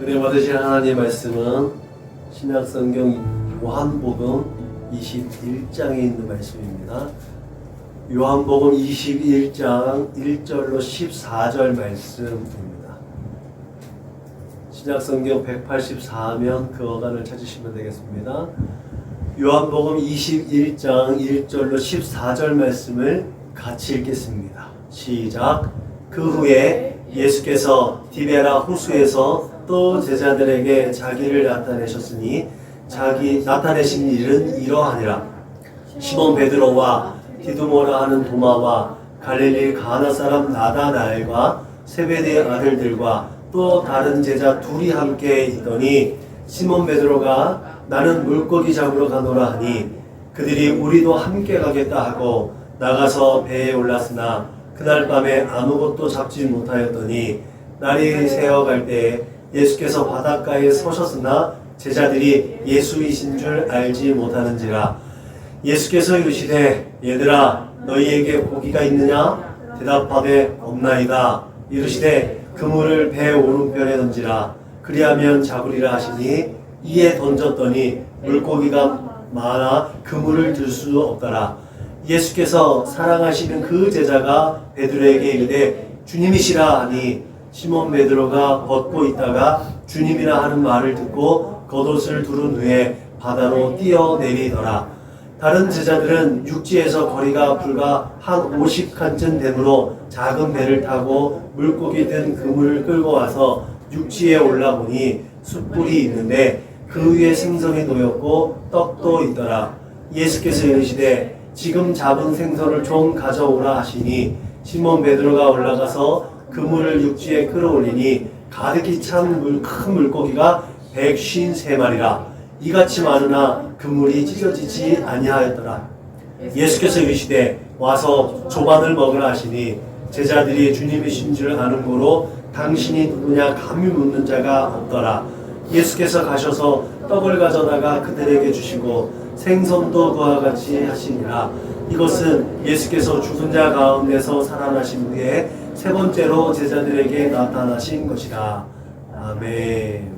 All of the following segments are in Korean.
은혜 받으실 하나님의 말씀은 신약성경 요한복음 21장에 있는 말씀입니다. 요한복음 21장 1절로 14절 말씀입니다. 신약성경 184면 그 어간을 찾으시면 되겠습니다. 요한복음 21장 1절로 14절 말씀을 같이 읽겠습니다. 시작. 그 후에 예수께서 디베라 호수에서 또 제자들에게 자기를 나타내셨으니 나타내신 일은 이러하니라. 시몬 베드로와 디두모라 하는 도마와 갈릴리 가나 사람 나다나엘과 세베대의 아들들과 또 다른 제자 둘이 함께 있더니 시몬 베드로가 나는 물고기 잡으러 가노라 하니 그들이 우리도 함께 가겠다 하고 나가서 배에 올랐으나 그날 밤에 아무것도 잡지 못하였더니 날이 새어갈 때에 예수께서 바닷가에 서셨으나 제자들이 예수이신 줄 알지 못하는지라. 예수께서 이르시되 얘들아 너희에게 고기가 있느냐? 대답하되 없나이다. 이르시되 그물을 배 오른편에 던지라. 그리하면 잡으리라 하시니 이에 던졌더니 물고기가 많아 그물을 들 수 없더라. 예수께서 사랑하시는 그 제자가 베드로에게 이르되 주님이시라 하니 시몬 베드로가 걷고 있다가 주님이라 하는 말을 듣고 겉옷을 두른 후에 바다로 뛰어내리더라. 다른 제자들은 육지에서 거리가 불과 한 50칸쯤 되므로 작은 배를 타고 물고기 든 그물을 끌고 와서 육지에 올라보니 숯불이 있는데 그 위에 생선이 놓였고 떡도 있더라. 예수께서 이르시되 지금 잡은 생선을 좀 가져오라 하시니 시몬 베드로가 올라가서 그물을 육지에 끌어올리니 가득히 찬 큰 물고기가 153마리라. 이같이 많으나 그물이 찢어지지 아니하였더라. 예수께서 이르시되 와서 조반을 먹으라 하시니 제자들이 주님이신 줄 아는 고로 당신이 누구냐 감히 묻는 자가 없더라. 예수께서 가셔서 떡을 가져다가 그들에게 주시고 생선도 그와 같이 하시니라. 이것은 예수께서 죽은 자 가운데서 살아나신 후에 세 번째로 제자들에게 나타나신 것이라. 아멘.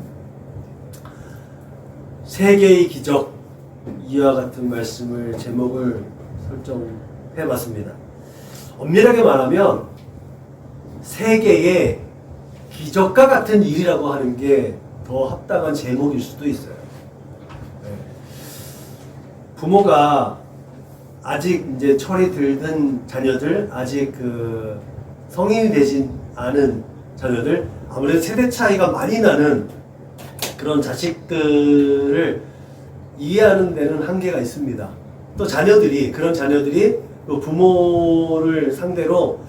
세 개의 기적, 이와 같은 말씀을 제목을 설정해봤습니다. 엄밀하게 말하면 세 개의 기적과 같은 일이라고 하는 게 더 합당한 제목일 수도 있어요. 부모가 아직 이제 철이 들든 자녀들, 아직 그 성인이 되진 않은 자녀들, 아무래도 세대 차이가 많이 나는 그런 자식들을 이해하는 데는 한계가 있습니다. 또 그런 자녀들이 또 부모를 상대로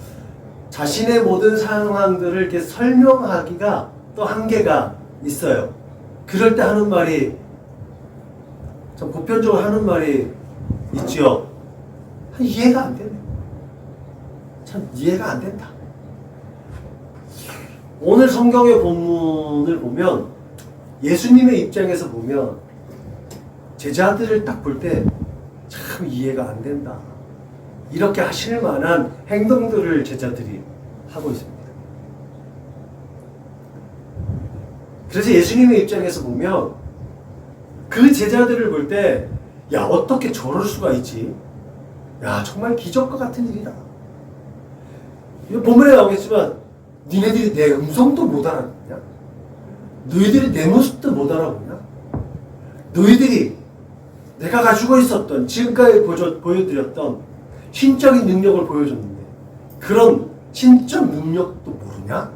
자신의 모든 상황들을 이렇게 설명하기가 또 한계가 있어요. 그럴 때 하는 말이, 참 보편적으로 하는 말이 있죠. 이해가 안 되네. 참 이해가 안 된다. 오늘 성경의 본문을 보면 예수님의 입장에서 보면 제자들을 딱 볼 때 참 이해가 안 된다. 이렇게 하실 만한 행동들을 제자들이 하고 있습니다. 그래서 예수님의 입장에서 보면 그 제자들을 볼 때 야, 어떻게 저럴 수가 있지? 야, 정말 기적과 같은 일이다. 이거 본문에 나오겠지만 니네들이 내 음성도 못 알아듣냐? 너희들이 내 모습도 못 알아보냐? 너희들이 내가 가지고 있었던 지금까지 보여드렸던 신적인 능력을 보여줬는데 그런 신적 능력도 모르냐?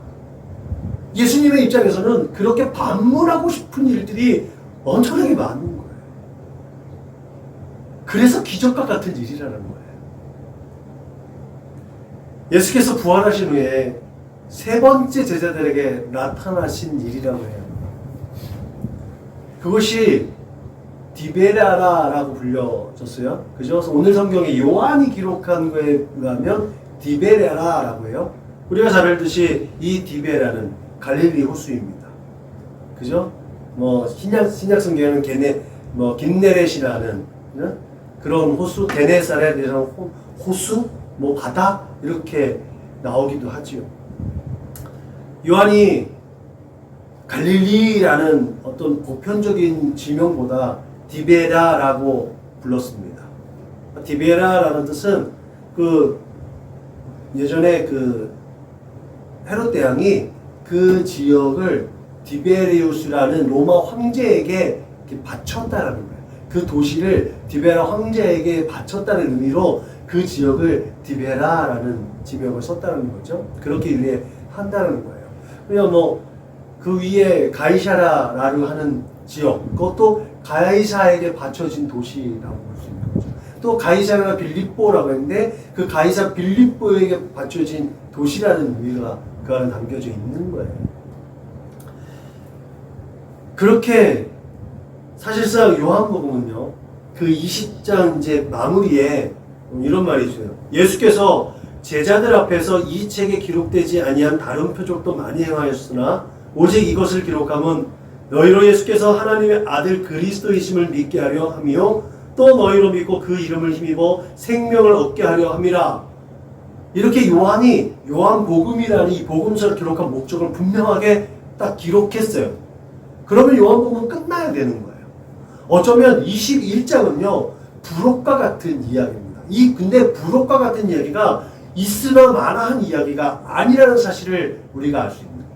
예수님의 입장에서는 그렇게 반문하고 싶은 일들이 엄청나게 많은 거예요. 그래서 기적과 같은 일이라는 거예요. 예수께서 부활하신 후에 세 번째 제자들에게 나타나신 일이라고 해요. 그것이 디베라라고 불려졌어요. 그죠? 그래서 오늘 성경에 요한이 기록한 거에 의하면 디베라라고 해요. 우리가 잘 알듯이 이 디베라는 갈릴리 호수입니다. 그죠? 신약 성경에는 긴네렛이라는 그런 호수, 게네사렛이라는 호수, 뭐 바다 이렇게 나오기도 하지요. 요한이 갈릴리라는 어떤 보편적인 지명보다 디베라라고 불렀습니다. 디베라라는 뜻은 예전에 헤롯 대왕이 그 지역을 디베리우스라는 로마 황제에게 바쳤다라는 거예요. 그 도시를 디베라 황제에게 바쳤다는 의미로 그 지역을 디베라라는 지명을 썼다는 거죠. 그렇게 유래한다는 거예요. 그냥 그 위에 가이사라라고 하는 지역, 그것도 가이사에게 바쳐진 도시라고 볼 수 있는 거죠. 또 가이사라 빌립보라고 했는데 그 가이사 빌립보에게 바쳐진 도시라는 의미가 그 안에 담겨져 있는 거예요. 그렇게 사실상 요한복음은요, 그 20장 이제 마무리에 이런 말이 있어요. 예수께서 제자들 앞에서 이 책에 기록되지 아니한 다른 표적도 많이 행하였으나 오직 이것을 기록함은 너희로 예수께서 하나님의 아들 그리스도이심을 믿게 하려 함이요 또 너희로 믿고 그 이름을 힘입어 생명을 얻게 하려 함이라. 이렇게 요한이 요한복음이라는 이 복음서를 기록한 목적을 분명하게 딱 기록했어요. 그러면 요한복음은 끝나야 되는 거예요. 어쩌면 21장은요 부록과 같은 이야기입니다. 근데 부록과 같은 이야기가 있으나 마나한 이야기가 아니라는 사실을 우리가 알 수 있는 거예요.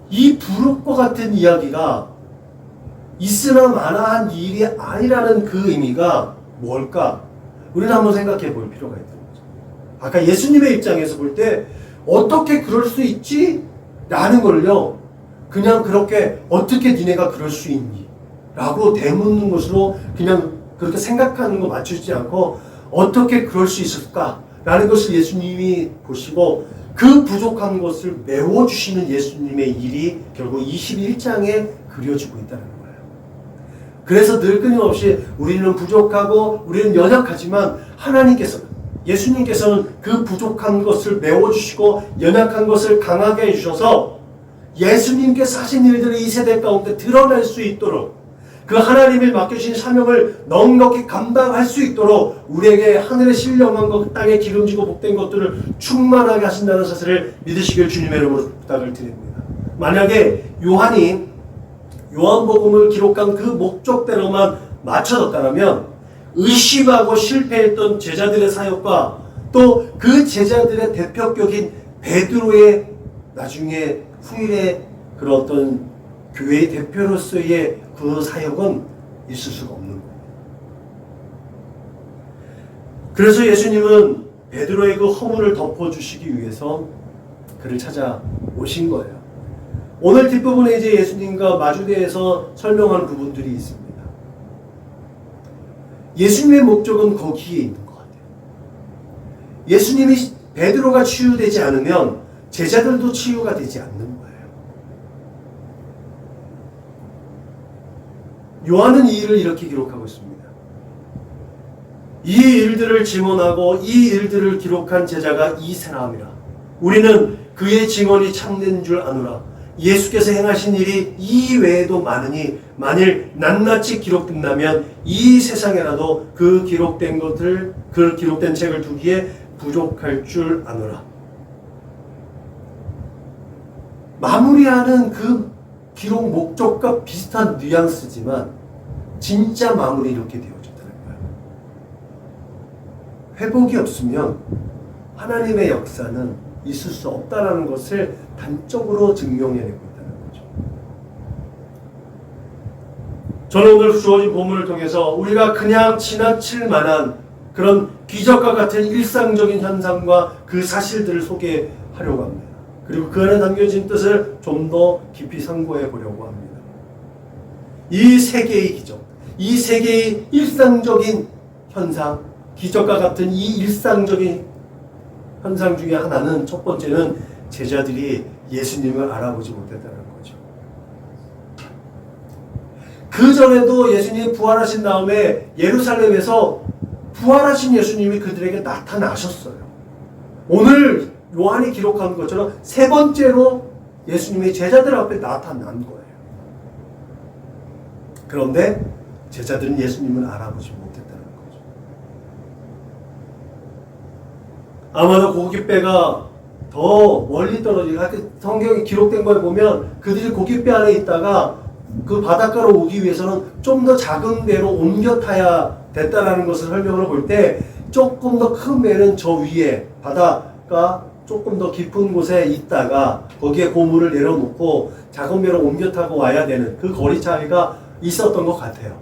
이 부록과 같은 이야기가 있으나 마나한 일이 아니라는 그 의미가 뭘까? 우리는 한번 생각해 볼 필요가 있는 거죠. 아까 예수님의 입장에서 볼 때 어떻게 그럴 수 있지? 라는 걸요 그냥 그렇게 어떻게 니네가 그럴 수 있니? 라고 대묻는 것으로 그냥 그렇게 생각하는 거 맞추지 않고 어떻게 그럴 수 있을까? 라는 것을 예수님이 보시고 그 부족한 것을 메워주시는 예수님의 일이 결국 21장에 그려지고 있다는 거예요. 그래서 늘 끊임없이 우리는 부족하고 우리는 연약하지만 예수님께서는 그 부족한 것을 메워주시고 연약한 것을 강하게 해주셔서 예수님께서 하신 일들을 이 세대 가운데 드러낼 수 있도록 그 하나님이 맡겨주신 사명을 넉넉히 감당할 수 있도록 우리에게 하늘에 신령한 것, 땅에 기름지고 복된 것들을 충만하게 하신다는 사실을 믿으시길 주님의 이름으로 부탁을 드립니다. 만약에 요한이 요한복음을 기록한 그 목적대로만 맞춰졌다면 의심하고 실패했던 제자들의 사역과 또 그 제자들의 대표격인 베드로의 나중에 후일의 그런 어떤 교회의 대표로서의 그 사역은 있을 수가 없는 거예요. 그래서 예수님은 베드로의 그 허물을 덮어주시기 위해서 그를 찾아오신 거예요. 오늘 뒷부분에 이제 예수님과 마주대에서 설명하는 부분들이 있습니다. 예수님의 목적은 거기에 있는 것 같아요. 예수님이 베드로가 치유되지 않으면 제자들도 치유가 되지 않는 거예요. 요한은 이 일을 이렇게 기록하고 있습니다. 이 일들을 증언하고 이 일들을 기록한 제자가 이 사람이라. 우리는 그의 증언이 참된 줄 아노라. 예수께서 행하신 일이 이 외에도 많으니 만일 낱낱이 기록된다면 이 세상에라도 그 기록된 책을 두기에 부족할 줄 아노라. 마무리하는 그 기록 목적과 비슷한 뉘앙스지만 진짜 마무리 이렇게 되어졌다는 거예요. 회복이 없으면 하나님의 역사는 있을 수 없다는 것을 단적으로 증명해내고 있다는 거죠. 저는 오늘 주어진 본문을 통해서 우리가 그냥 지나칠 만한 그런 기적과 같은 일상적인 현상과 그 사실들을 소개하려고 합니다. 그리고 그 안에 담겨진 뜻을 좀 더 깊이 상고해 보려고 합니다. 이 세계의 기적, 이 세계의 일상적인 현상, 기적과 같은 이 일상적인 현상 중에 하나는 첫 번째는 제자들이 예수님을 알아보지 못했다는 거죠. 그 전에도 예수님이 부활하신 다음에 예루살렘에서 부활하신 예수님이 그들에게 나타나셨어요. 오늘 요한이 기록한 것처럼 세 번째로 예수님이 제자들 앞에 나타난 거예요. 그런데 제자들은 예수님을 알아보지 못했다는 거죠. 아마도 고깃배가 더 멀리 떨어지고, 성경에 기록된 걸 보면 그들이 고깃배 안에 있다가 그 바닷가로 오기 위해서는 좀 더 작은 배로 옮겨 타야 됐다라는 것을 설명을 볼 때, 조금 더 큰 배는 저 위에 바다가 조금 더 깊은 곳에 있다가 거기에 고물을 내려놓고 작은 배로 옮겨 타고 와야 되는 그 거리 차이가 있었던 것 같아요.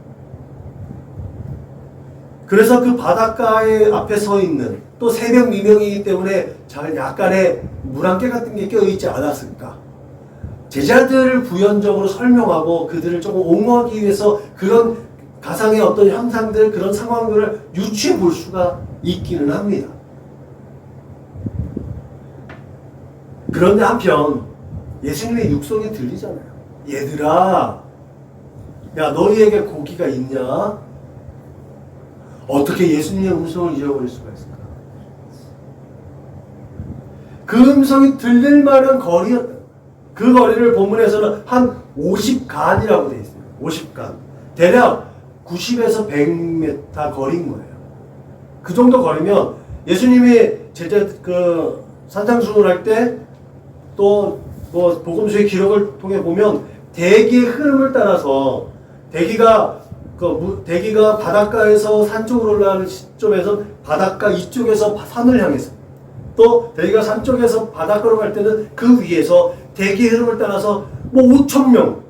그래서 그 바닷가에 앞에 서 있는, 또 새벽 미명이기 때문에 약간의 물안개 같은 게 껴있지 않았을까. 제자들을 부연적으로 설명하고 그들을 조금 옹호하기 위해서 그런 가상의 어떤 형상들, 그런 상황들을 유추해 볼 수가 있기는 합니다. 그런데 한편 예수님의 육성이 들리잖아요. 얘들아, 야, 너희에게 고기가 있냐? 어떻게 예수님의 음성을 잃어버릴 수가 있을까? 그 음성이 들릴 만한 거리였다. 그 거리를 본문에서는 한 50간이라고 되어 있어요. 50간. 대략 90에서 100m 거리인 거예요. 그 정도 거리면 예수님이 산상수훈을 할 때, 또 뭐 복음서의 기록을 통해 보면 대기의 흐름을 따라서 대기가 바닷가에서 산 쪽으로 올라가는 시점에서 바닷가 이쪽에서 산을 향해서, 또 대기가 산 쪽에서 바닷가로 갈 때는 그 위에서 대기의 흐름을 따라서 뭐 5,000명,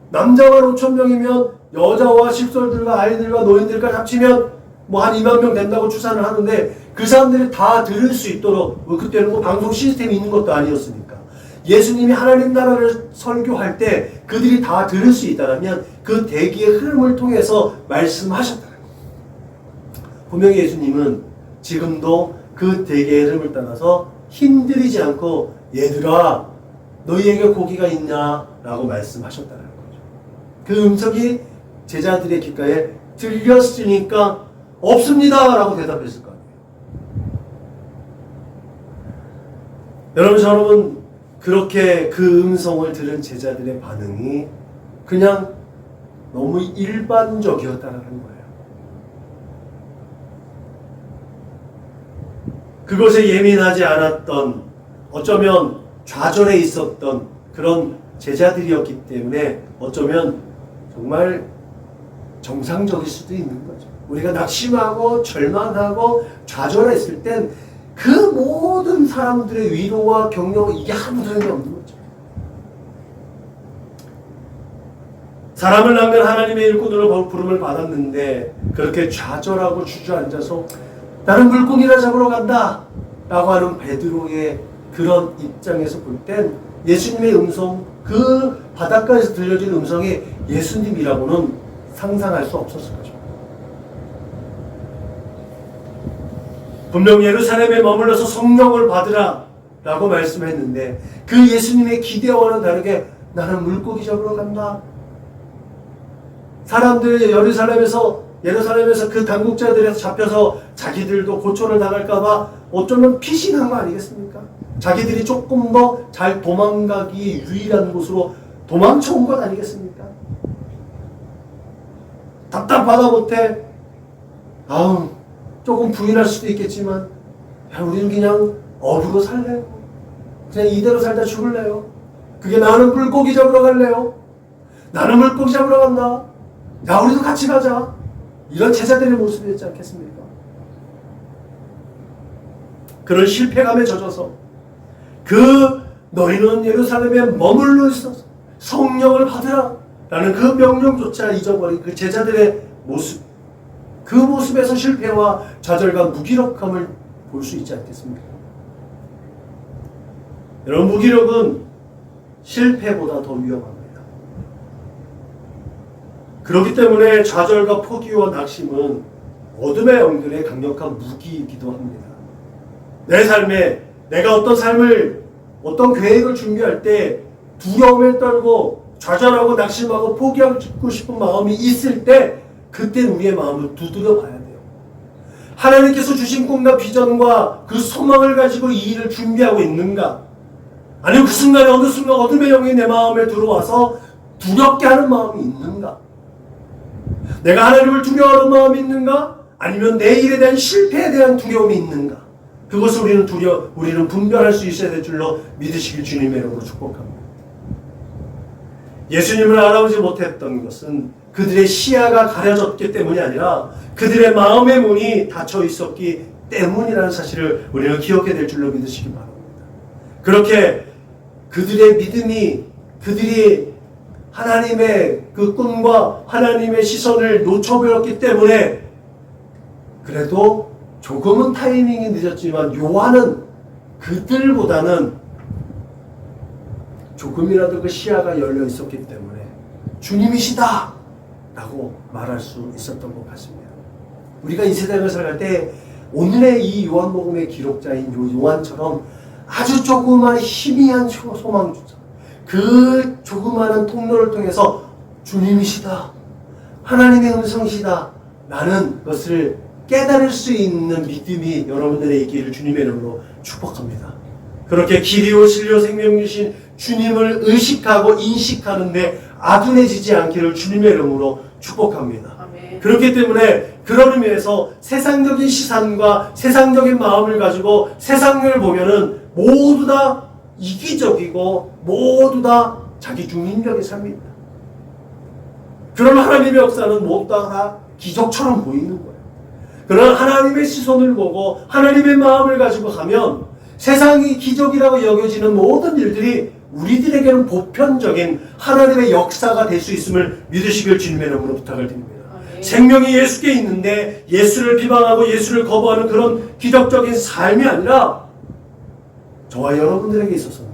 남자가 5,000명이면 여자와 식솔들과 아이들과 노인들까지 합치면 뭐 한 2만 명 된다고 추산을 하는데, 그 사람들이 다 들을 수 있도록, 그때는 뭐 방송 시스템이 있는 것도 아니었으니까 예수님이 하나님 나라를 설교할 때 그들이 다 들을 수 있다면 그 대기의 흐름을 통해서 말씀하셨다는 겁니다. 분명히 예수님은 지금도 그 대기의 흐름을 따라서 힘들이지 않고 얘들아, 너희에게 고기가 있냐? 라고 말씀하셨다는 거죠. 그 음성이 제자들의 귓가에 들렸으니까 없습니다! 라고 대답했을 거 아니에요. 여러분, 그렇게 그 음성을 들은 제자들의 반응이 그냥 너무 일반적이었다는 거예요. 그것에 예민하지 않았던, 어쩌면 좌절해 있었던 그런 제자들이었기 때문에 어쩌면 정말 정상적일 수도 있는 거죠. 우리가 낙심하고 절망하고 좌절했을 땐 그 모든 사람들의 위로와 격려, 이게 아무 소용이 없는 거죠. 사람을 낳는 하나님의 일꾼으로 부름을 받았는데 그렇게 좌절하고 주저앉아서 나는 물고기나 잡으러 간다 라고 하는 베드로의 그런 입장에서 볼 땐 예수님의 음성, 그 바닷가에서 들려진 음성이 예수님이라고는 상상할 수 없었을 거죠. 분명 예루살렘에 머물러서 성령을 받으라 라고 말씀했는데 그 예수님의 기대와는 다르게 나는 물고기 잡으러 간다. 사람들이 예루살렘에서 그 당국자들에서 잡혀서 자기들도 고초를 당할까봐 어쩌면 피신한 거 아니겠습니까? 자기들이 조금 더 잘 도망가기 유일한 곳으로 도망쳐온 것 아니겠습니까? 답답하다 못해 조금 부인할 수도 있겠지만 우리는 그냥 어부로 살래요. 그냥 이대로 살다 죽을래요. 그게 나는 물고기 잡으러 갈래요. 나는 물고기 잡으러 간다. 야, 우리도 같이 가자. 이런 제자들의 모습이었지 않겠습니까? 그런 실패감에 젖어서 너희는 예루살렘에 머물러 있어서 성령을 받으라 라는 그 명령조차 잊어버린 그 제자들의 모습, 그 모습에서 실패와 좌절과 무기력함을 볼 수 있지 않겠습니까? 여러분, 무기력은 실패보다 더 위험합니다. 그렇기 때문에 좌절과 포기와 낙심은 어둠의 영들의 강력한 무기이기도 합니다. 내 삶에 내가 어떤 계획을 준비할 때 두려움에 떨고 좌절하고 낙심하고 포기하고 싶은 마음이 있을 때 그때 우리의 마음을 두드려 봐야 돼요. 하나님께서 주신 꿈과 비전과 그 소망을 가지고 이 일을 준비하고 있는가? 아니면 그 순간에 어느 순간 어둠의 영이 내 마음에 들어와서 두렵게 하는 마음이 있는가? 내가 하나님을 두려워하는 마음이 있는가? 아니면 내 일에 대한 실패에 대한 두려움이 있는가? 그것을 우리는 분별할 수 있어야 될 줄로 믿으시길 주님의 이름으로 축복합니다. 예수님을 알아보지 못했던 것은 그들의 시야가 가려졌기 때문이 아니라 그들의 마음의 문이 닫혀 있었기 때문이라는 사실을 우리는 기억해야 될 줄로 믿으시기 바랍니다. 그렇게 그들의 믿음이 그들이 하나님의 그 꿈과 하나님의 시선을 놓쳐버렸기 때문에 그래도 조금은 타이밍이 늦었지만 요한은 그들보다는 조금이라도 그 시야가 열려 있었기 때문에 주님이시다 라고 말할 수 있었던 것 같습니다. 우리가 이 세상을 살아갈 때 오늘의 이 요한복음의 기록자인 요한처럼 아주 조그만 희미한 소망조차 그 조그마한 통로를 통해서 주님이시다, 하나님의 음성이시다 라는 것을 깨달을 수 있는 믿음이 여러분들의 있기를 주님의 이름으로 축복합니다. 그렇게 길이요 진리요 생명이신 주님을 의식하고 인식하는데 아둔해지지 않기를 주님의 이름으로 축복합니다. 아멘. 그렇기 때문에 그런 의미에서 세상적인 시선과 세상적인 마음을 가지고 세상을 보면은 모두 다 이기적이고 모두 다 자기 중심적인 삶입니다. 그런 하나님의 역사는 모두 다 기적처럼 보이는 거예요. 그러나 하나님의 시선을 보고 하나님의 마음을 가지고 가면 세상이 기적이라고 여겨지는 모든 일들이 우리들에게는 보편적인 하나님의 역사가 될 수 있음을 믿으시길 주님의 이름으로 부탁을 드립니다. 생명이 예수께 있는데 예수를 비방하고 예수를 거부하는 그런 기적적인 삶이 아니라 저와 여러분들에게 있어서는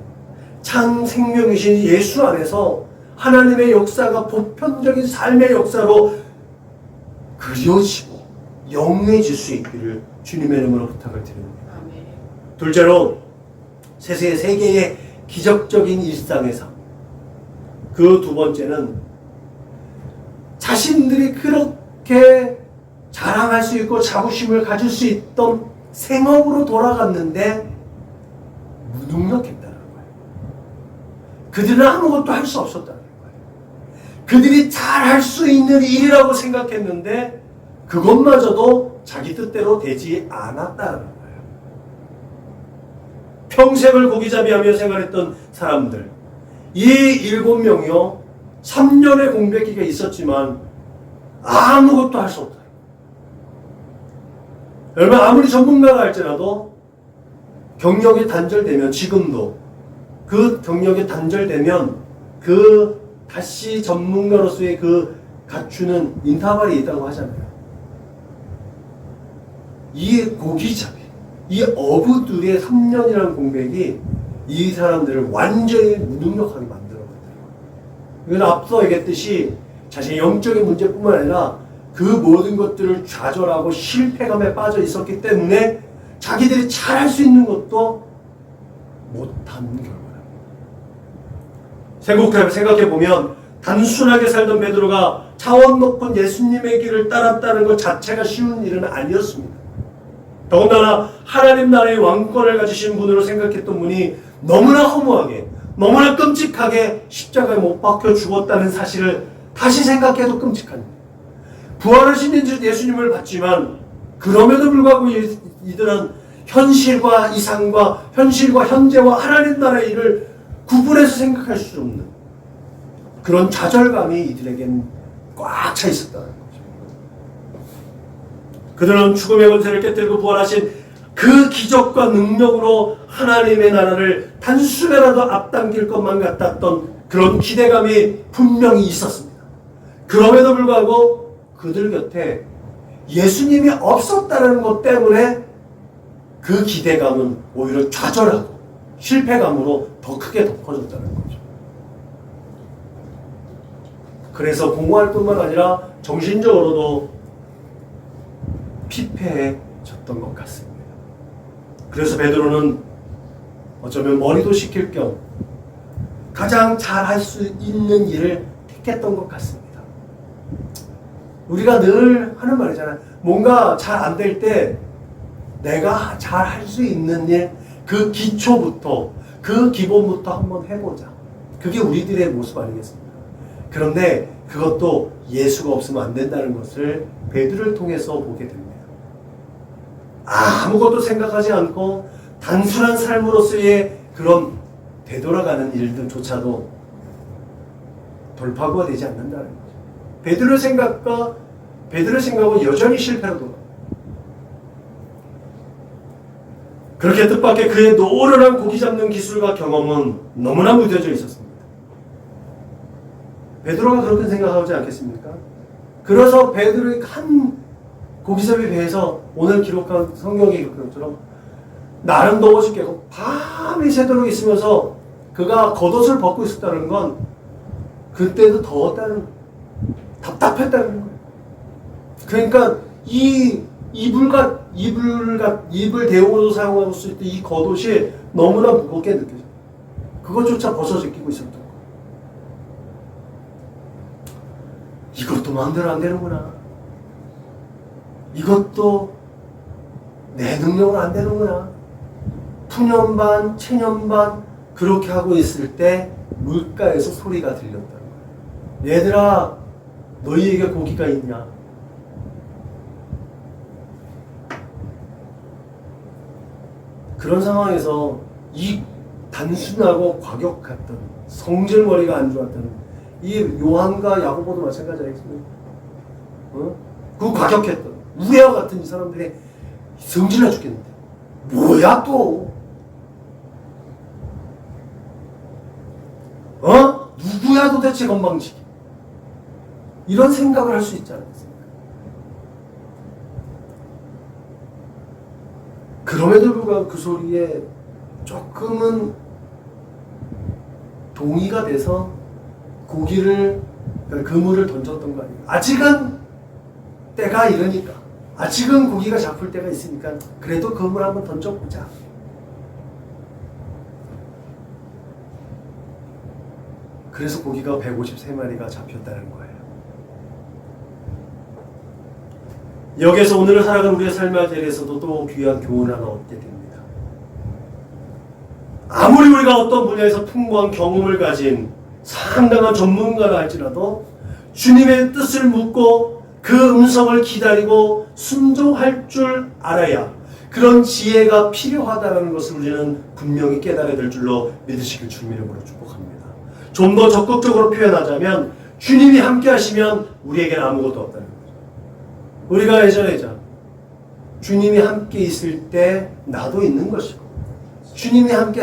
참 생명이신 예수 안에서 하나님의 역사가 보편적인 삶의 역사로 그려지고 영해질 수 있기를 주님의 이름으로 부탁을 드립니다. 둘째로 세계의 기적적인 일상의 삶. 그 두 번째는 자신들이 그렇게 자랑할 수 있고 자부심을 가질 수 있던 생업으로 돌아갔는데 무능력했다는 거예요. 그들은 아무것도 할 수 없었다는 거예요. 그들이 잘할 수 있는 일이라고 생각했는데 그것마저도 자기 뜻대로 되지 않았다는 거예요. 평생을 고기잡이하며 생활했던 사람들, 이 7명이요 3년의 공백기가 있었지만 아무것도 할 수 없다. 여러분 아무리 전문가가 할지라도 경력이 단절되면 지금도 그 경력이 단절되면 그 다시 전문가로서의 그 갖추는 인터벌이 있다고 하잖아요. 이 고기잡이, 이 어부들의 3년이라는 공백이 이 사람들을 완전히 무능력하게 만들어버려요. 이건 앞서 얘기했듯이 자신의 영적인 문제뿐만 아니라 그 모든 것들을 좌절하고 실패감에 빠져 있었기 때문에 자기들이 잘할 수 있는 것도 못하는 결과입니다. 생각해보면 단순하게 살던 베드로가 차원 높은 예수님의 길을 따랐다는 것 자체가 쉬운 일은 아니었습니다. 더군다나 하나님 나라의 왕권을 가지신 분으로 생각했던 분이 너무나 허무하게 너무나 끔찍하게 십자가에 못 박혀 죽었다는 사실을 다시 생각해도 끔찍합니다. 부활하신 예수님을 봤지만 그럼에도 불구하고 이들은 현실과 이상과 현실과 현재와 하나님 나라의 일을 구분해서 생각할 수 없는 그런 좌절감이 이들에겐 꽉 차 있었다는 거죠. 그들은 죽음의 권세를 깨뜨리고 부활하신 그 기적과 능력으로 하나님의 나라를 단숨에라도 앞당길 것만 같았던 그런 기대감이 분명히 있었습니다. 그럼에도 불구하고 그들 곁에 예수님이 없었다는 것 때문에 그 기대감은 오히려 좌절하고 실패감으로 더 크게 덮어졌다는 거죠. 그래서 공허할 뿐만 아니라 정신적으로도 피폐해졌던 것 같습니다. 그래서 베드로는 어쩌면 머리도 식힐 겸 가장 잘할 수 있는 일을 택했던 것 같습니다. 우리가 늘 하는 말이잖아요. 뭔가 잘 안 될 때 내가 잘 할 수 있는 일, 그 기초부터, 그 기본부터 한번 해보자. 그게 우리들의 모습 아니겠습니까? 그런데 그것도 예수가 없으면 안 된다는 것을 베드로를 통해서 보게 됩니다. 아무것도 생각하지 않고 단순한 삶으로서의 그런 되돌아가는 일들조차도 돌파구가 되지 않는다는 거죠. 베드로의 생각은 여전히 실패로 돌아갑니다. 그렇게 뜻밖의 그의 노련한 고기 잡는 기술과 경험은 너무나 무뎌져 있었습니다. 베드로가 그렇게 생각하지 않겠습니까? 그래서 베드로의 한 고기잡이 배에서 오늘 기록한 성경에 기록한 것처럼 날은 더워 죽겠고 밤이 새도록 있으면서 그가 겉옷을 벗고 있었다는 건 그때도 더웠다는 거예요. 답답했다는 거예요. 그러니까 이 이불 대용으로 사용하고 있을 때 이 겉옷이 너무나 무겁게 느껴져요. 그것조차 벗어 제끼고 있었던 거예요. 이것도 마음대로 안 되는구나. 이것도 내 능력으로 안 되는구나. 푸념반, 체념반 그렇게 하고 있을 때 물가에서 소리가 들렸다는 거예요. 얘들아, 너희에게 고기가 있냐? 그런 상황에서 이 단순하고 과격했던 성질머리가 안 좋았던 이 요한과 야고보도 마찬가지 아니겠습니까? 그 과격했던 우레와 같은 이 사람들이 성질나 죽겠는데 뭐야 또? 누구야 도대체 건방지게? 이런 생각을 할 수 있지 않겠습니까? 그럼에도 불구하고 그 소리에 조금은 동의가 돼서 그물을 던졌던 거 아니에요. 아직은 때가 이러니까, 아직은 고기가 잡힐 때가 있으니까 그래도 그물 한번 던져보자. 그래서 고기가 153마리가 잡혔다는 거예요. 여기에서 오늘 살아가는 우리의 삶의 자리에서도 또 귀한 교훈 하나 얻게 됩니다. 아무리 우리가 어떤 분야에서 풍부한 경험을 가진 상당한 전문가라 할지라도 주님의 뜻을 묻고 그 음성을 기다리고 순종할 줄 알아야 그런 지혜가 필요하다는 것을 우리는 분명히 깨달아야 될 줄로 믿으시길 주님 이름으로 축복합니다. 좀 더 적극적으로 표현하자면 주님이 함께 하시면 우리에게는 아무것도 없다는 거죠. 우리가 예전에 주님이 함께 있을 때 나도 있는 것이고 주님이 함께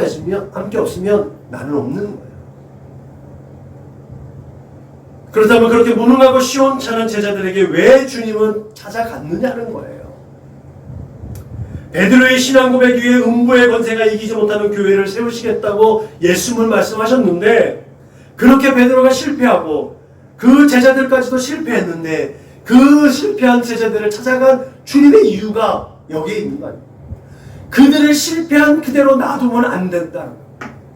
없으면 나는 없는 거예요. 그렇다면 그렇게 무능하고 시원찮은 제자들에게 왜 주님은 찾아갔느냐는 거예요. 베드로의 신앙 고백 위에 음부의 권세가 이기지 못하는 교회를 세우시겠다고 예수님은 말씀하셨는데 그렇게 베드로가 실패하고 그 제자들까지도 실패했는데 그 실패한 제자들을 찾아간 주님의 이유가 여기에 있는 거 아니에요. 그들을 실패한 그대로 놔두면 안 된다.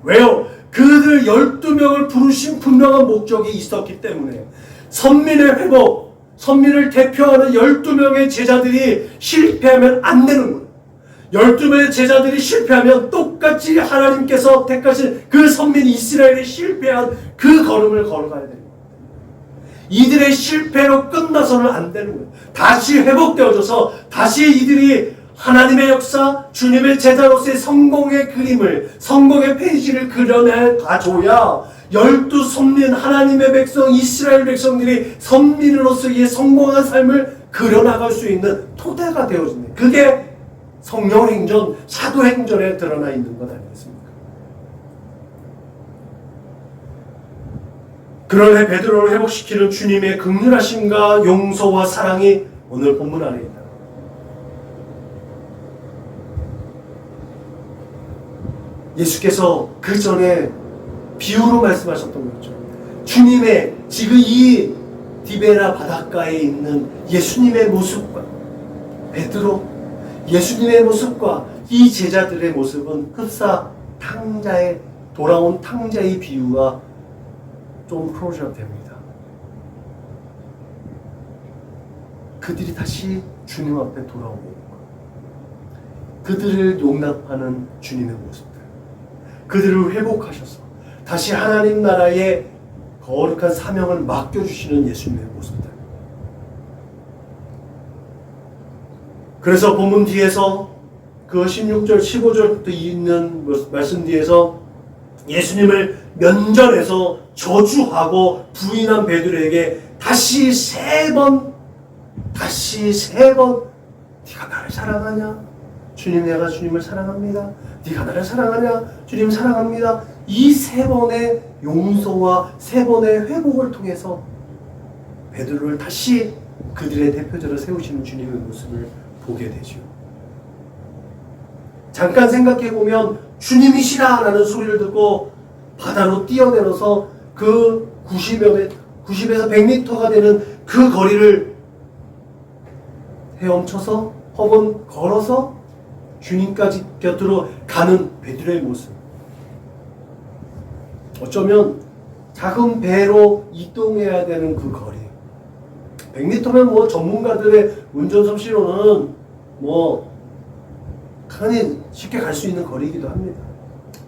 왜요? 그들 12명을 부르신 분명한 목적이 있었기 때문에 선민의 회복, 선민을 대표하는 12명의 제자들이 실패하면 안 되는 거예요. 12명의 제자들이 실패하면 똑같이 하나님께서 택하신 그 선민 이스라엘이 실패한 그 걸음을 걸어가야 됩니다. 이들의 실패로 끝나서는 안 되는 거예요. 다시 회복되어져서 다시 이들이 하나님의 역사, 주님의 제자로서의 성공의 그림을, 성공의 페이지를 그려내 가줘야 12 선민 하나님의 백성, 이스라엘 백성들이 선민으로서의 성공한 삶을 그려나갈 수 있는 토대가 되어집니다. 그게 성령행전, 사도행전에 드러나 있는 것 아니겠습니까? 그러나 베드로를 회복시키는 주님의 긍휼하심과 용서와 사랑이 오늘 본문 안에 있다. 예수께서 그 전에 비유로 말씀하셨던 거죠. 주님의 지금 이 디베라 바닷가에 있는 예수님의 모습과 베드로, 예수님의 모습과 이 제자들의 모습은 흡사 돌아온 탕자의 비유가 좀 프로젝트 됩니다. 그들이 다시 주님 앞에 돌아오고 그들을 용납하는 주님의 모습들, 그들을 회복하셔서 다시 하나님 나라의 거룩한 사명을 맡겨주시는 예수님의 모습들. 그래서 본문 뒤에서 그 16절, 15절부터 있는 말씀 뒤에서 예수님을 면전에서 저주하고 부인한 베드로에게 다시 세 번, 네가 나를 사랑하냐? 주님, 내가 주님을 사랑합니다. 네가 나를 사랑하냐? 주님 사랑합니다. 이 세 번의 용서와 세 번의 회복을 통해서 베드로를 다시 그들의 대표자로 세우시는 주님의 모습을 보게 되죠. 잠깐 생각해보면 주님이시라 라는 소리를 듣고 바다로 뛰어내려서 그 90에서 100m가 되는 그 거리를 헤엄쳐서 혹은 걸어서 주님까지 곁으로 가는 베드로의 모습. 어쩌면 작은 배로 이동해야 되는 그 거리. 100m면 뭐 전문가들의 운전 솜씨로는 뭐 간단히 쉽게 갈 수 있는 거리이기도 합니다.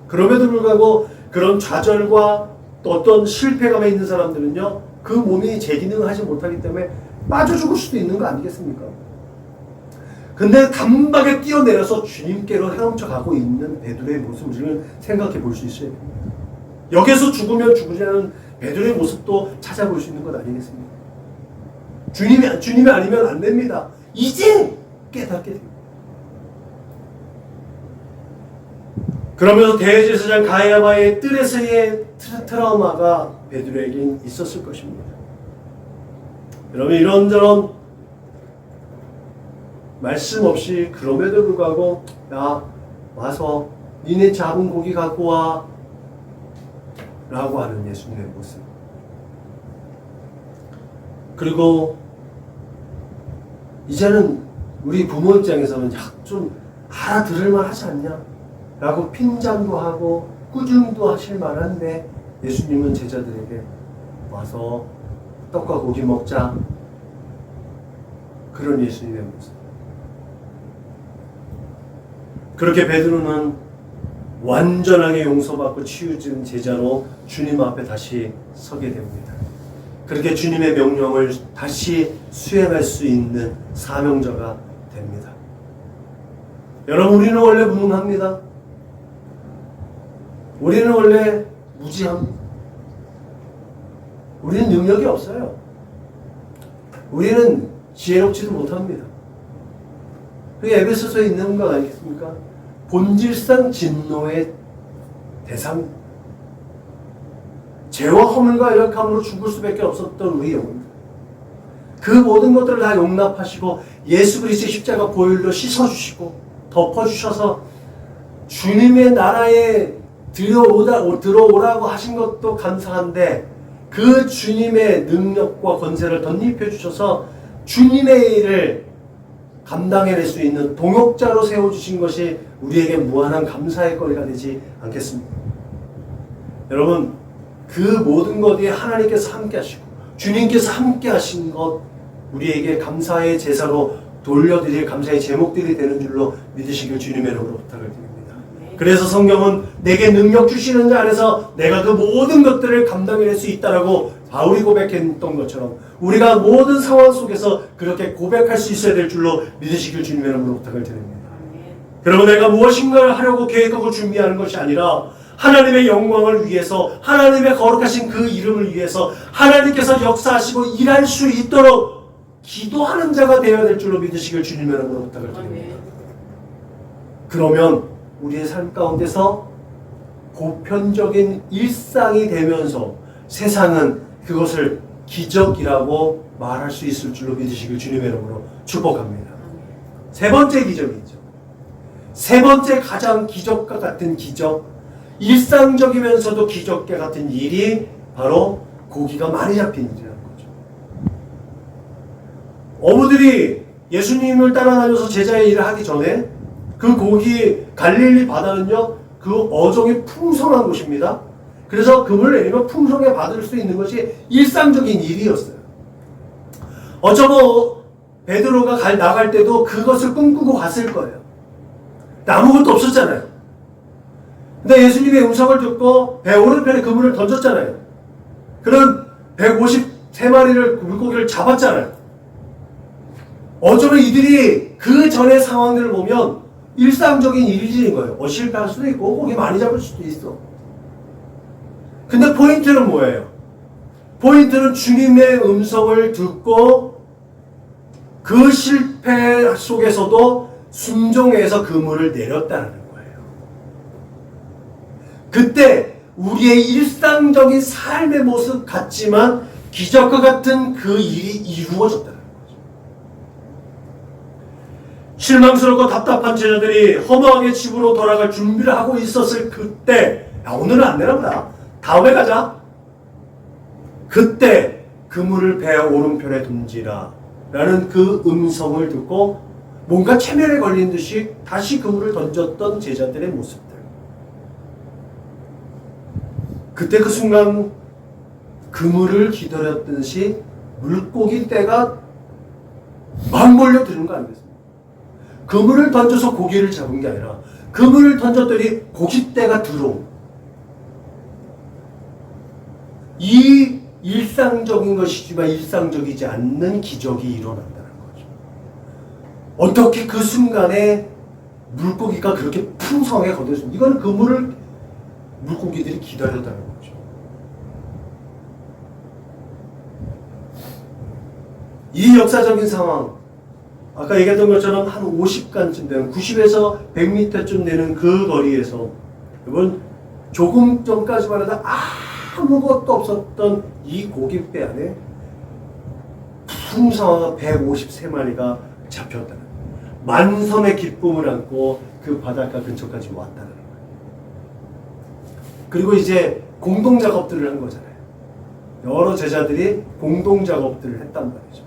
그럼에도 불구하고 그런 좌절과 또 어떤 실패감에 있는 사람들은요, 그 몸이 재기능을 하지 못하기 때문에 빠져 죽을 수도 있는 거 아니겠습니까? 근데 단박에 뛰어내려서 주님께로 헤엄쳐 가고 있는 베드로의 모습을 우리는 생각해 볼 수 있어야 됩니다. 여기서 죽으면 죽으려는 베드로의 모습도 찾아볼 수 있는 것 아니겠습니까? 주님이 아니면 안 됩니다. 이제 깨닫게 됩니다. 그러면서 대제사장 가야바의 뜰에서의 트라우마가 베드로에겐 있었을 것입니다. 여러분, 이런저런 말씀 없이 그럼에도 불구하고 야 와서 니네 잡은 고기 갖고 와 라고 하는 예수님의 모습. 그리고 이제는 우리 부모 입장에서는 좀 알아들을만 하지 않냐 라고 핀잔도 하고 꾸중도 하실 만한데 예수님은 제자들에게 와서 떡과 고기 먹자, 그런 예수님의 모습. 그렇게 베드로는 완전하게 용서받고 치유진 제자로 주님 앞에 다시 서게 됩니다. 그렇게 주님의 명령을 다시 수행할 수 있는 사명자가 됩니다. 여러분, 우리는 원래 무능합니다. 우리는 원래 무지합니다. 우리는 능력이 없어요. 우리는 지혜롭지도 못합니다. 그게 에베소서에 있는 것 아니겠습니까? 본질상 진노의 대상, 죄와 허물과 열악함으로 죽을 수밖에 없었던 우리 영혼, 그 모든 것들을 다 용납하시고 예수 그리스도의 십자가 보혈로 씻어주시고 덮어주셔서 주님의 나라에 들어오라고 하신 것도 감사한데, 그 주님의 능력과 권세를 덧입혀 주셔서 주님의 일을 감당해낼 수 있는 동역자로 세워주신 것이 우리에게 무한한 감사의 거리가 되지 않겠습니까? 여러분, 그 모든 것이 하나님께서 함께 하시고 주님께서 함께 하신 것, 우리에게 감사의 제사로 돌려드릴 감사의 제목들이 되는 줄로 믿으시길 주님의 이름으로 부탁을 드립니다. 그래서 성경은 내게 능력 주시는 자 안에서 내가 그 모든 것들을 감당해낼 수 있다라고 바울이 고백했던 것처럼 우리가 모든 상황 속에서 그렇게 고백할 수 있어야 될 줄로 믿으시길 주님의 이름으로 부탁을 드립니다. 그러면 내가 무엇인가를 하려고 계획하고 준비하는 것이 아니라 하나님의 영광을 위해서, 하나님의 거룩하신 그 이름을 위해서 하나님께서 역사하시고 일할 수 있도록 기도하는 자가 되어야 될 줄로 믿으시길 주님의 이름으로 부탁을 드립니다. 그러면 우리의 삶 가운데서 보편적인 일상이 되면서 세상은 그것을 기적이라고 말할 수 있을 줄로 믿으시길 주님의 이름으로 축복합니다. 세 번째 기적이죠. 세 번째 가장 기적과 같은 기적, 일상적이면서도 기적과 같은 일이 바로 고기가 많이 잡힌 일이라는 거죠. 어부들이 예수님을 따라다녀서 제자의 일을 하기 전에 그 고기, 갈릴리 바다는요, 그 어종이 풍성한 곳입니다. 그래서 금을 내리면 풍성에 받을 수 있는 것이 일상적인 일이었어요. 어쩌면 베드로가 나갈 때도 그것을 꿈꾸고 갔을 거예요. 아무것도 없었잖아요. 근데 예수님의 음성을 듣고 배 오른편에 그물을 던졌잖아요. 그런 153마리를 물고기를 잡았잖아요. 어쩌면 이들이 그 전의 상황들을 보면 일상적인 일인 거예요. 실패할 수도 있고 고기 많이 잡을 수도 있어. 근데 포인트는 뭐예요? 포인트는 주님의 음성을 듣고 그 실패 속에서도 순종해서 그물을 내렸다는 거예요. 그때 우리의 일상적인 삶의 모습 같지만 기적과 같은 그 일이 이루어졌다는 거죠. 실망스럽고 답답한 제자들이 허무하게 집으로 돌아갈 준비를 하고 있었을 그때, 야, 오늘은 안 되나 보다. 다음에 가자. 그때 그물을 배 오른편에 둔지라 라는 그 음성을 듣고 뭔가 체면에 걸린 듯이 다시 그물을 던졌던 제자들의 모습들. 그때 그 순간 그물을 기다렸듯이 물고기 떼가 막 몰려드는 거 아니겠습니까? 그물을 던져서 고기를 잡은 게 아니라 그물을 던졌더니 고깃대가 들어온, 이 일상적인 것이지만 일상적이지 않는 기적이 일어난다는 거죠. 어떻게 그 순간에 물고기가 그렇게 풍성하게 거둬졌습니까? 이건 그물을 물고기들이 기다렸다는 거죠. 이 역사적인 상황, 아까 얘기했던 것처럼 한 50간쯤 되는 90에서 100m쯤 되는 그 거리에서 여러분 조금 전까지만 해도 아무것도 없었던 이 고깃배 안에 풍성한 153마리가 잡혔다는 거예요. 만선의 기쁨을 안고 그 바닷가 근처까지 왔다는 거예요. 그리고 이제 공동작업들을 한 거잖아요. 여러 제자들이 공동작업들을 했단 말이죠.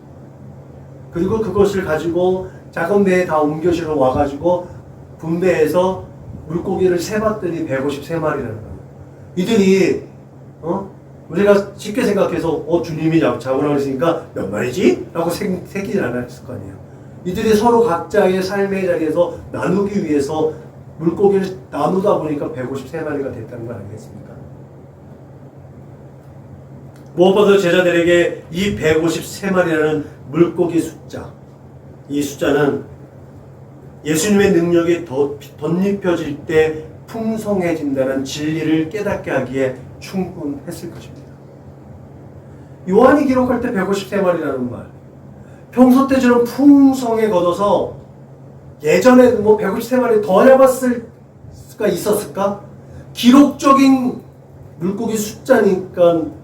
그리고 그것을 가지고 작업대에 다 옮겨 실어 와가지고 분배해서 물고기를 세봤더니 153마리라는 거예요. 이들이 우리가 쉽게 생각해서 주님이 잡으라고 했으니까 몇 마리지? 라고 새기질 않았을 거 아니에요. 이들이 서로 각자의 삶의 자리에서 나누기 위해서 물고기를 나누다 보니까 153마리가 됐다는 거 아니겠습니까? 무엇보다 제자들에게 이 153마리라는 물고기 숫자, 이 숫자는 예수님의 능력이 더 덧입혀질 때 풍성해진다는 진리를 깨닫게 하기에 충분했을 것입니다. 요한이 기록할 때 153마리라는 말, 평소 때처럼 풍성에 걷어서 예전에 153마리 더 잡았을 수가 있었을까? 기록적인 물고기 숫자니까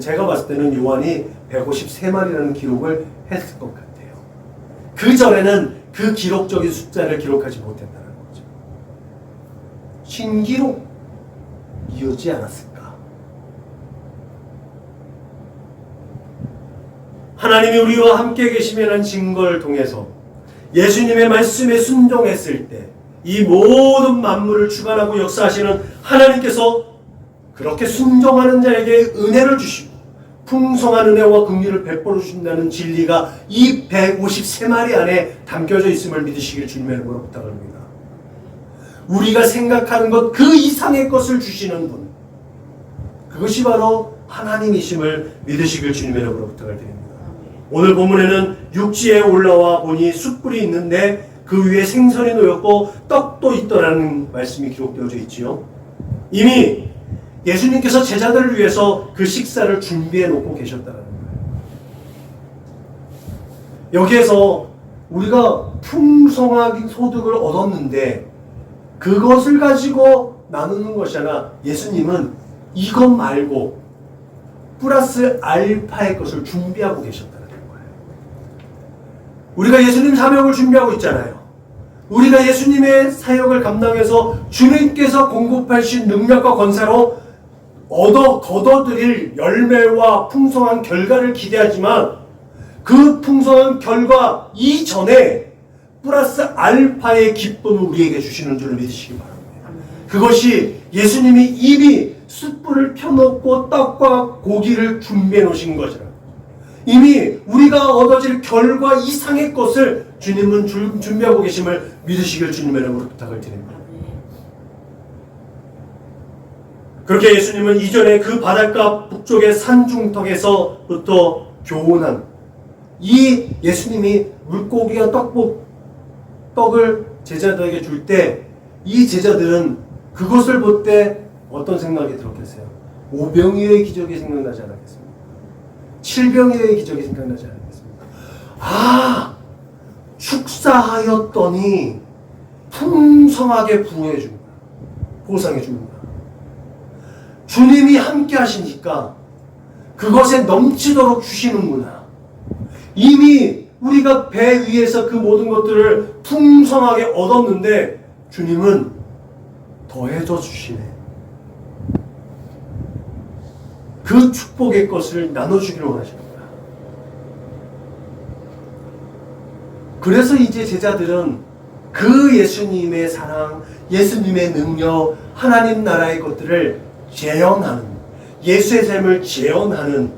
제가 봤을 때는 요한이 153마리라는 기록을 했을 것 같아요. 그 전에는 그 기록적인 숫자를 기록하지 못했다는 거죠. 신기록이었지 않았을까? 하나님이 우리와 함께 계시면한 증거를 통해서 예수님의 말씀에 순종했을 때 이 모든 만물을 주관하고 역사하시는 하나님께서 그렇게 순종하는 자에게 은혜를 주시고 풍성한 은혜와 긍휼을 베풀어 주신다는 진리가 이 153마리 안에 담겨져 있음을 믿으시길 주님의 이름으로 부탁합니다. 우리가 생각하는 것 그 이상의 것을 주시는 분, 그것이 바로 하나님이심을 믿으시길 주님의 이름으로 부탁을 드립니다. 오늘 본문에는 육지에 올라와 보니 숯불이 있는데 그 위에 생선이 놓였고 떡도 있더라는 말씀이 기록되어져 있지요. 이미 예수님께서 제자들을 위해서 그 식사를 준비해 놓고 계셨다는 거예요. 여기에서 우리가 풍성하게 소득을 얻었는데 그것을 가지고 나누는 것이 아니라 예수님은 이것 말고 플러스 알파의 것을 준비하고 계셨다는 거예요. 우리가 예수님 사명을 준비하고 있잖아요. 우리가 예수님의 사역을 감당해서 주님께서 공급하신 능력과 권세로 거둬들일 열매와 풍성한 결과를 기대하지만 그 풍성한 결과 이전에 플러스 알파의 기쁨을 우리에게 주시는 줄을 믿으시기 바랍니다. 그것이 예수님이 이미 숯불을 펴놓고 떡과 고기를 준비해 놓으신 것이라. 이미 우리가 얻어질 결과 이상의 것을 주님은 준비하고 계심을 믿으시길 주님의 이름으로 부탁을 드립니다. 그렇게 예수님은 이전에 그 바닷가 북쪽의 산중턱에서부터 교훈한 이 예수님이 물고기와 떡을 제자들에게 줄 때 이 제자들은 그것을 볼 때 어떤 생각이 들었겠어요? 오병이어의 기적이 생각나지 않았겠습니까? 칠병이어의 기적이 생각나지 않았겠습니까? 아, 축사하였더니 풍성하게 부어해 줍니다. 보상해 줍니다. 주님이 함께 하시니까 그것에 넘치도록 주시는구나. 이미 우리가 배 위에서 그 모든 것들을 풍성하게 얻었는데 주님은 더해줘 주시네. 그 축복의 것을 나눠주기를 원하십니다. 그래서 이제 제자들은 그 예수님의 사랑, 예수님의 능력, 하나님 나라의 것들을 재현하는, 예수의 삶을 재현하는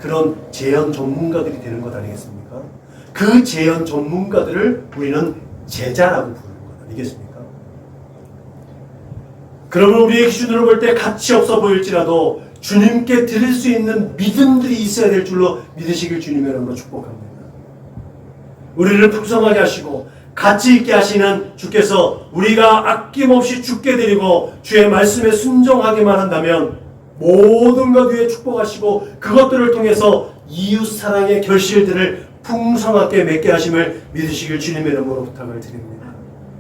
그런 재현 전문가들이 되는 것 아니겠습니까? 그 재현 전문가들을 우리는 제자라고 부르는 것 아니겠습니까? 그러면 우리의 기준으로 볼 때 가치 없어 보일지라도 주님께 드릴 수 있는 믿음들이 있어야 될 줄로 믿으시길 주님의 이름으로 축복합니다. 우리를 풍성하게 하시고 가치 있게 하시는 주께서 우리가 아낌없이 주께 드리고 주의 말씀에 순종하기만 한다면 모든 것 위에 축복하시고 그것들을 통해서 이웃 사랑의 결실들을 풍성하게 맺게 하심을 믿으시길 주님의 이름으로 부탁을 드립니다.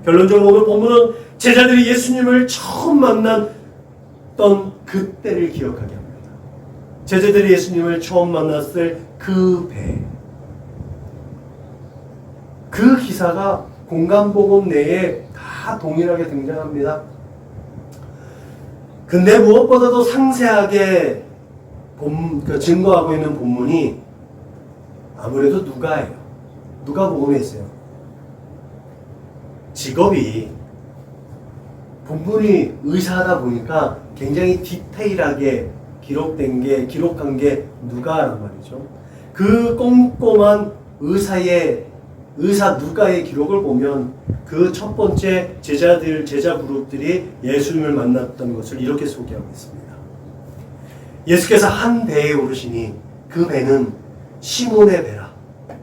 결론적으로 오늘 본문은 제자들이 예수님을 처음 만났던 그때를 기억하게 합니다. 제자들이 예수님을 처음 만났을 그 배, 그 기사가 공간복음 내에 다 동일하게 등장합니다. 근데 무엇보다도 상세하게 증거하고 있는 본문이 아무래도 누가예요. 누가복음에 있어요. 직업이 본문이 의사하다 보니까 굉장히 디테일하게 기록한 게 누가란 말이죠. 그 꼼꼼한 의사 누가의 기록을 보면 그 첫 번째 제자 그룹들이 예수님을 만났던 것을 이렇게 소개하고 있습니다. 예수께서 한 배에 오르시니 그 배는 시몬의 배라.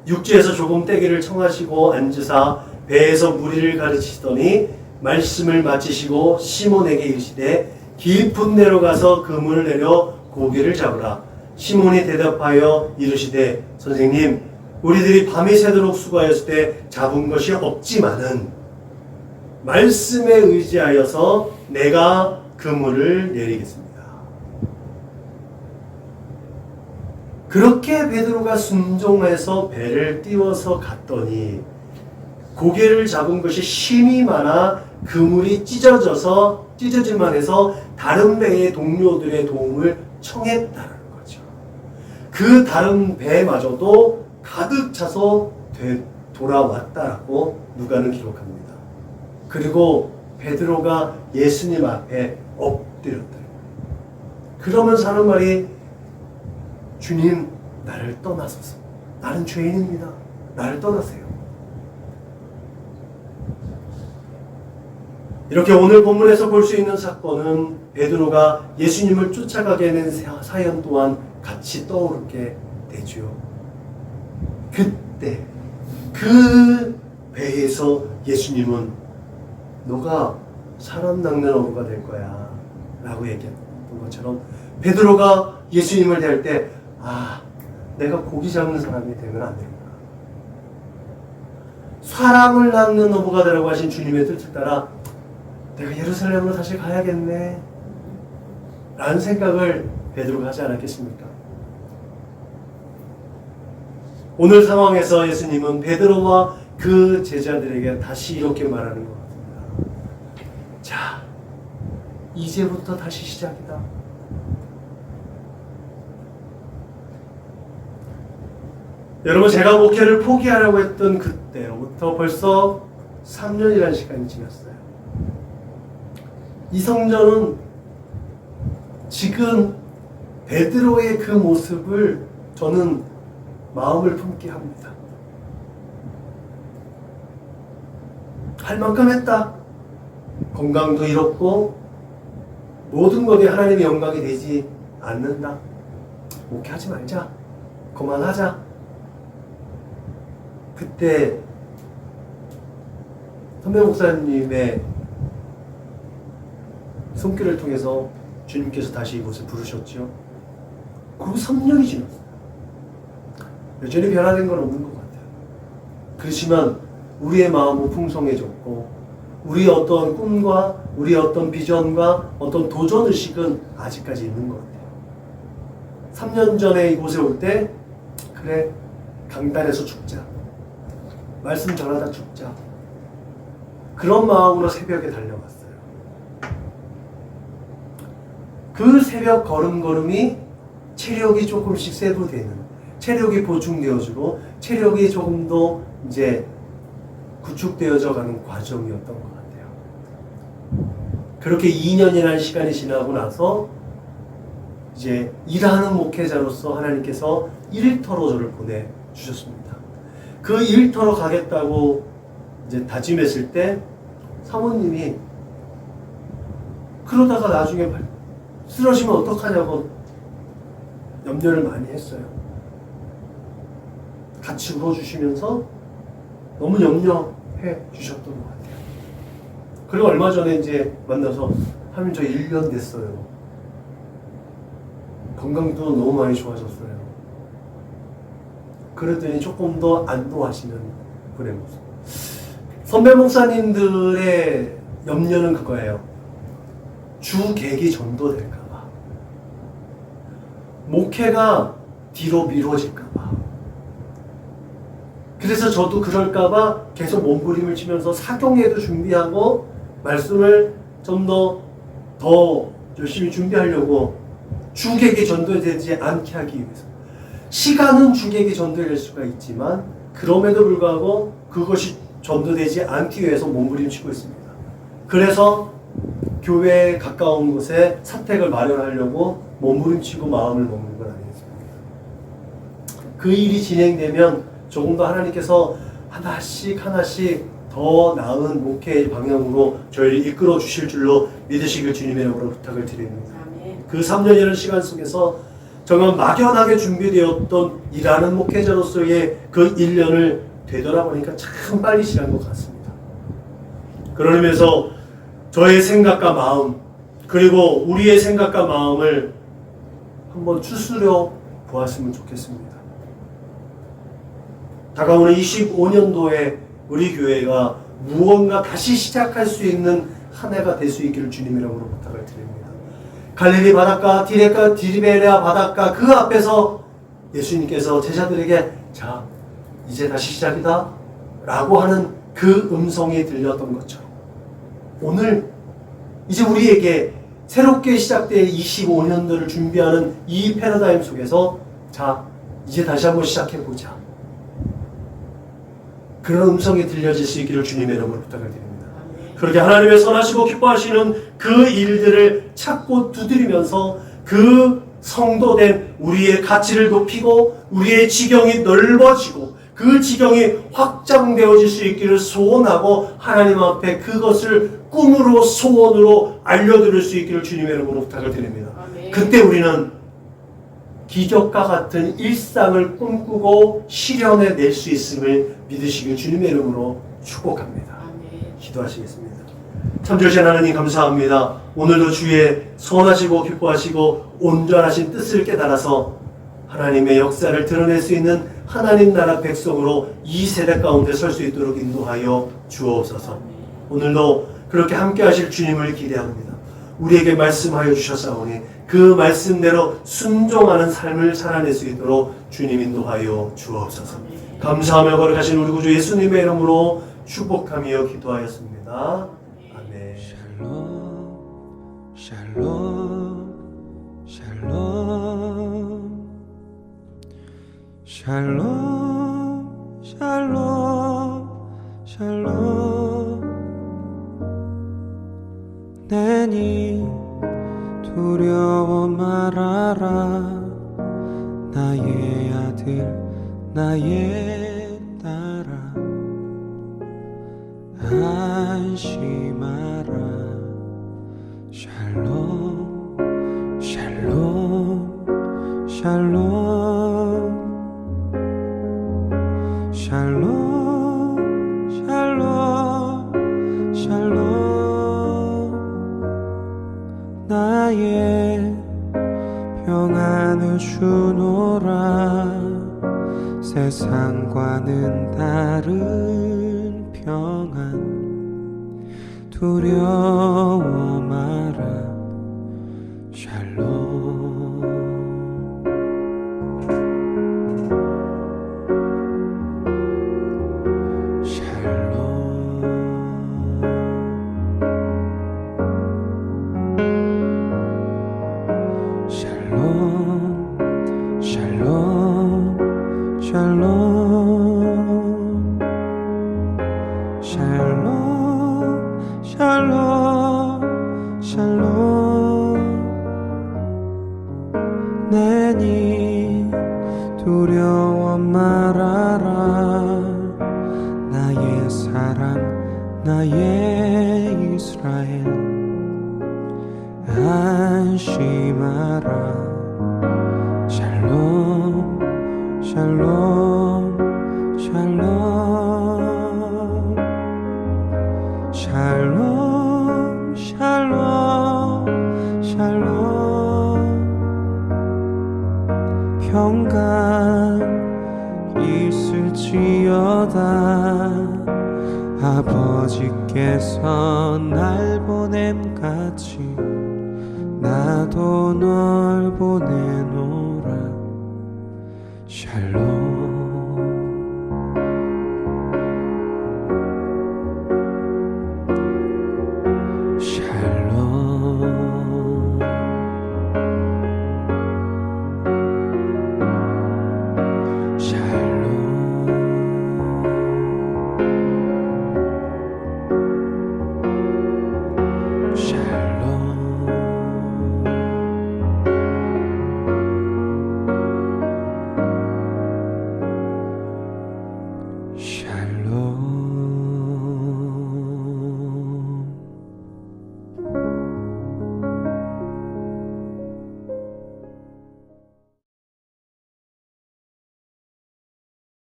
육지에서 조금 떼기를 청하시고 앉으사 배에서 무리를 가르치시더니 말씀을 마치시고 시몬에게 이르시되 깊은 데로 가서 그물을 내려 고기를 잡으라. 시몬이 대답하여 이르시되 선생님 우리들이 밤이 새도록 수고하였을 때 잡은 것이 없지만은 말씀에 의지하여서 내가 그물을 내리겠습니다. 그렇게 베드로가 순종해서 배를 띄워서 갔더니 고개를 잡은 것이 심이 많아 그물이 찢어질만 해서 다른 배의 동료들의 도움을 청했다는 거죠. 그 다른 배마저도 가득 차서 돌아왔다라고 누가는 기록합니다. 그리고 베드로가 예수님 앞에 엎드렸다. 그러면서 하는 말이 주님 나를 떠나소서. 나는 죄인입니다. 나를 떠나세요. 이렇게 오늘 본문에서 볼 수 있는 사건은 베드로가 예수님을 쫓아가게 된 사연 또한 같이 떠오르게 되죠. 그때 그 배에서 예수님은 너가 사람 낚는 어부가 될 거야 라고 얘기했던 것처럼 베드로가 예수님을 대할 때 내가 고기 잡는 사람이 되면 안 됩니다. 사람을 낚는 어부가 되라고 하신 주님의 뜻을 따라 내가 예루살렘으로 다시 가야겠네 라는 생각을 베드로가 하지 않았겠습니까? 오늘 상황에서 예수님은 베드로와 그 제자들에게 다시 이렇게 말하는 것 같습니다. 자, 이제부터 다시 시작이다. 여러분, 제가 목회를 포기하려고 했던 그때로부터 벌써 3년이라는 시간이 지났어요. 이 성전은 지금 베드로의 그 모습을 저는 마음을 품게 합니다. 할 만큼 했다. 건강도 잃었고 모든 것이 하나님의 영광이 되지 않는다. 목회하지 말자. 그만하자. 그때 선배 목사님의 손길을 통해서 주님께서 다시 이곳을 부르셨죠. 그리고 3년이 지났어요. 여전히 변화된 건 없는 것 같아요. 그렇지만 우리의 마음은 풍성해졌고 우리의 어떤 꿈과 우리의 어떤 비전과 어떤 도전의식은 아직까지 있는 것 같아요. 3년 전에 이곳에 올 때 그래 강단에서 죽자. 말씀 전하다 죽자. 그런 마음으로 새벽에 달려갔어요. 그 새벽 걸음걸음이 체력이 조금씩 세부되는, 체력이 보충되어지고 체력이 조금 더 이제 구축되어져 가는 과정이었던 것 같아요. 그렇게 2년이라는 시간이 지나고 나서 이제 일하는 목회자로서 하나님께서 일터로 저를 보내주셨습니다. 그 일터로 가겠다고 이제 다짐했을 때 사모님이 그러다가 나중에 쓰러지면 어떡하냐고 염려를 많이 했어요. 같이 울어주시면서 너무 염려해 주셨던 것 같아요. 그리고 얼마 전에 이제 만나서 하면 저 1년 됐어요. 건강도 너무 많이 좋아졌어요. 그랬더니 조금 더 안도하시는 분의 모습. 선배 목사님들의 염려는 그거예요. 주객이 전도될까봐. 목회가 뒤로 미뤄질까봐. 그래서 저도 그럴까봐 계속 몸부림을 치면서 사경회도 준비하고 말씀을 좀 더 열심히 준비하려고 주객이 전도되지 않게 하기 위해서. 시간은 주객이 전도될 수가 있지만 그럼에도 불구하고 그것이 전도되지 않기 위해서 몸부림치고 있습니다. 그래서 교회에 가까운 곳에 사택을 마련하려고 몸부림치고 마음을 먹는 건 아니겠습니까? 그 일이 진행되면 조금 더 하나님께서 하나씩 더 나은 목회의 방향으로 저희를 이끌어 주실 줄로 믿으시길 주님의 이름으로 부탁을 드립니다. 그 3년이라는 시간 속에서 정말 막연하게 준비되었던 일하는 목회자로서의 그 1년을 되돌아보니까 참 빨리 지난 것 같습니다. 그런 의미에서 저의 생각과 마음 그리고 우리의 생각과 마음을 한번 추스려 보았으면 좋겠습니다. 다가오는 25년도에 우리 교회가 무언가 다시 시작할 수 있는 한 해가 될 수 있기를 주님의 이름으로 부탁을 드립니다. 갈릴리 바닷가, 디리베레아 바닷가 그 앞에서 예수님께서 제자들에게 자, 이제 다시 시작이다 라고 하는 그 음성이 들렸던 것처럼 오늘 이제 우리에게 새롭게 시작될 25년도를 준비하는 이 패러다임 속에서 자, 이제 다시 한번 시작해보자. 그런 음성이 들려질 수 있기를 주님의 이름으로 부탁을 드립니다. 그렇게 하나님의 선하시고 기뻐하시는 그 일들을 찾고 두드리면서 그 성도된 우리의 가치를 높이고 우리의 지경이 넓어지고 그 지경이 확장되어질 수 있기를 소원하고 하나님 앞에 그것을 꿈으로 소원으로 알려드릴 수 있기를 주님의 이름으로 부탁을 드립니다. 그때 우리는 기적과 같은 일상을 꿈꾸고 실현해낼 수 있음을 믿으시길 주님의 이름으로 축복합니다. 기도하시겠습니다. 참 좋으신 하나님 감사합니다. 오늘도 주의 선하시고 기뻐하시고 온전하신 뜻을 깨달아서 하나님의 역사를 드러낼 수 있는 하나님 나라 백성으로 이 세대 가운데 설 수 있도록 인도하여 주옵소서. 오늘도 그렇게 함께 하실 주님을 기대합니다. 우리에게 말씀하여 주셨사오니 그 말씀대로 순종하는 삶을 살아낼 수 있도록 주님 인도하여 주옵소서. 감사하며 걸어가신 우리 구주 예수님의 이름으로 축복하며 기도하였습니다. 아멘. 샬롬 샬롬 샬롬 샬롬 샬롬 내니 두려워 말아라 나의 아들 나의 딸아 안심하라 샬롬 지켜주노라. 세상과는 다른 평안 두려워 마라. 샬롬. 내니 두려워 말아라. 나의 사람 나의 이스라엘 안심하라. 샬롬 샬롬 샬롬 샬롬 샬롬 샬롬. 평강 있을지어다. 아버지께서 날 보냄같이 나도 널 보내노라. 샬롬.